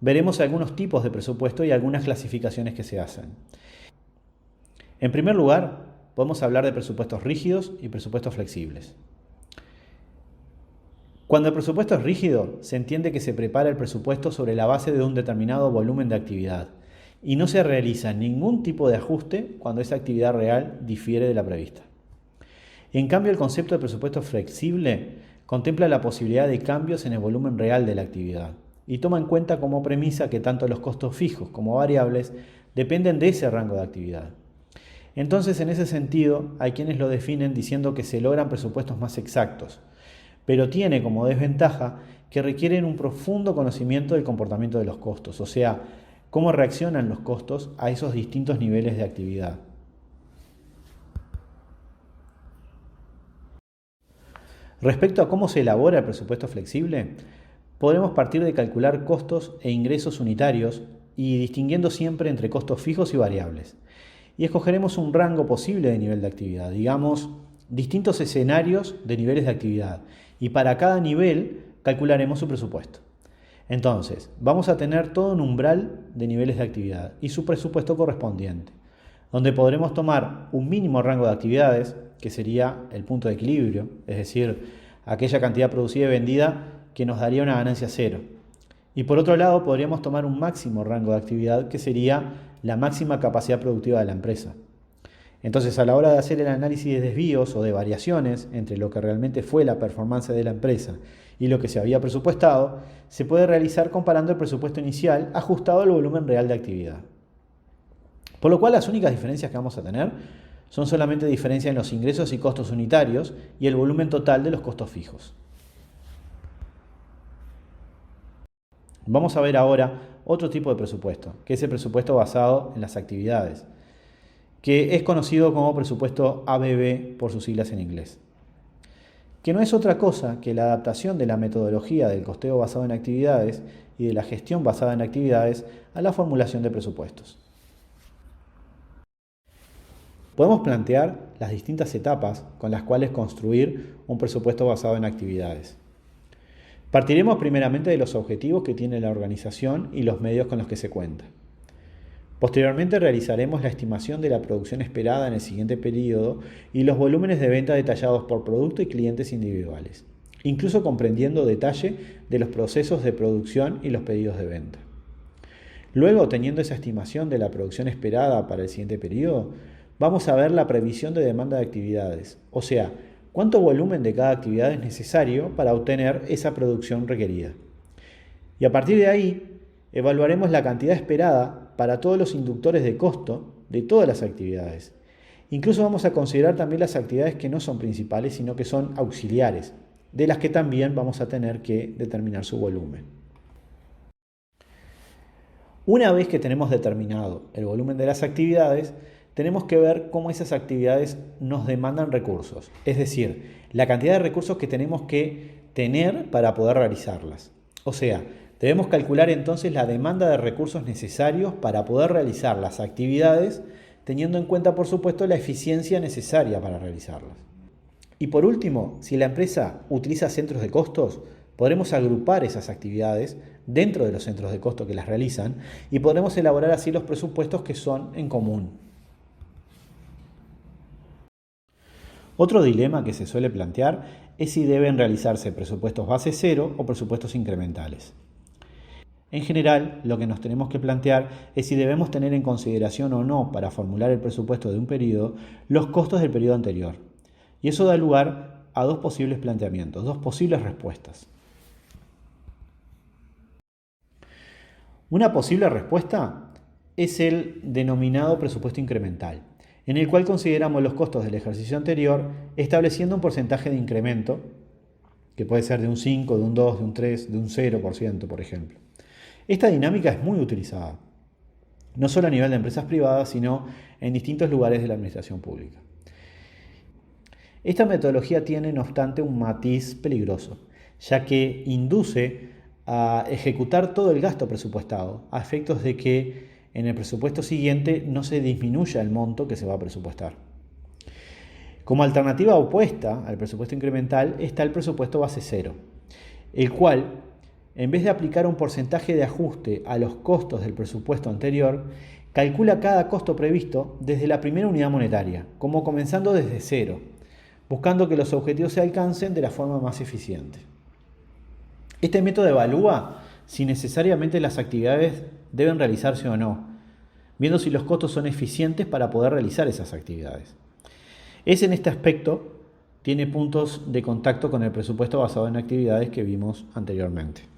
veremos algunos tipos de presupuesto y algunas clasificaciones que se hacen. En primer lugar, podemos hablar de presupuestos rígidos y presupuestos flexibles. Cuando el presupuesto es rígido, se entiende que se prepara el presupuesto sobre la base de un determinado volumen de actividad y no se realiza ningún tipo de ajuste cuando esa actividad real difiere de la prevista. En cambio, el concepto de presupuesto flexible contempla la posibilidad de cambios en el volumen real de la actividad y toma en cuenta como premisa que tanto los costos fijos como variables dependen de ese rango de actividad. Entonces, en ese sentido, hay quienes lo definen diciendo que se logran presupuestos más exactos, pero tiene como desventaja que requieren un profundo conocimiento del comportamiento de los costos, o sea, cómo reaccionan los costos a esos distintos niveles de actividad. Respecto a cómo se elabora el presupuesto flexible, podremos partir de calcular costos e ingresos unitarios y distinguiendo siempre entre costos fijos y variables. Y escogeremos un rango posible de nivel de actividad, digamos, distintos escenarios de niveles de actividad, y para cada nivel calcularemos su presupuesto. Entonces, vamos a tener todo un umbral de niveles de actividad y su presupuesto correspondiente, donde podremos tomar un mínimo rango de actividades, que sería el punto de equilibrio, es decir, aquella cantidad producida y vendida que nos daría una ganancia cero. Y por otro lado, podríamos tomar un máximo rango de actividad, que sería la máxima capacidad productiva de la empresa. Entonces, a la hora de hacer el análisis de desvíos o de variaciones entre lo que realmente fue la performance de la empresa y lo que se había presupuestado, se puede realizar comparando el presupuesto inicial ajustado al volumen real de actividad. Por lo cual, las únicas diferencias que vamos a tener son solamente diferencia en los ingresos y costos unitarios y el volumen total de los costos fijos. Vamos a ver ahora otro tipo de presupuesto, que es el presupuesto basado en las actividades, que es conocido como presupuesto ABB por sus siglas en inglés, que no es otra cosa que la adaptación de la metodología del costeo basado en actividades y de la gestión basada en actividades a la formulación de presupuestos. Podemos plantear las distintas etapas con las cuales construir un presupuesto basado en actividades. Partiremos primeramente de los objetivos que tiene la organización y los medios con los que se cuenta. Posteriormente realizaremos la estimación de la producción esperada en el siguiente periodo y los volúmenes de venta detallados por producto y clientes individuales, incluso comprendiendo detalle de los procesos de producción y los pedidos de venta. Luego, teniendo esa estimación de la producción esperada para el siguiente periodo, vamos a ver la previsión de demanda de actividades, o sea, cuánto volumen de cada actividad es necesario para obtener esa producción requerida. Y a partir de ahí, evaluaremos la cantidad esperada para todos los inductores de costo de todas las actividades. Incluso vamos a considerar también las actividades que no son principales, sino que son auxiliares, de las que también vamos a tener que determinar su volumen. Una vez que tenemos determinado el volumen de las actividades, tenemos que ver cómo esas actividades nos demandan recursos, es decir, la cantidad de recursos que tenemos que tener para poder realizarlas. O sea, debemos calcular entonces la demanda de recursos necesarios para poder realizar las actividades, teniendo en cuenta, por supuesto, la eficiencia necesaria para realizarlas. Y por último, si la empresa utiliza centros de costos, podremos agrupar esas actividades dentro de los centros de costo que las realizan y podremos elaborar así los presupuestos que son en común. Otro dilema que se suele plantear es si deben realizarse presupuestos base cero o presupuestos incrementales. En general, lo que nos tenemos que plantear es si debemos tener en consideración o no para formular el presupuesto de un periodo los costos del periodo anterior. Y eso da lugar a dos posibles planteamientos, dos posibles respuestas. Una posible respuesta es el denominado presupuesto incremental, en el cual consideramos los costos del ejercicio anterior estableciendo un porcentaje de incremento, que puede ser de un 5, de un 2, de un 3, de un 0%, por ejemplo. Esta dinámica es muy utilizada, no solo a nivel de empresas privadas, sino en distintos lugares de la administración pública. Esta metodología tiene, no obstante, un matiz peligroso, ya que induce a ejecutar todo el gasto presupuestado, a efectos de que en el presupuesto siguiente no se disminuya el monto que se va a presupuestar. Como alternativa opuesta al presupuesto incremental está el presupuesto base cero, el cual en vez de aplicar un porcentaje de ajuste a los costos del presupuesto anterior, calcula cada costo previsto desde la primera unidad monetaria, como comenzando desde cero, buscando que los objetivos se alcancen de la forma más eficiente. Este método evalúa si necesariamente las actividades deben realizarse o no, viendo si los costos son eficientes para poder realizar esas actividades. En este aspecto tiene puntos de contacto con el presupuesto basado en actividades que vimos anteriormente.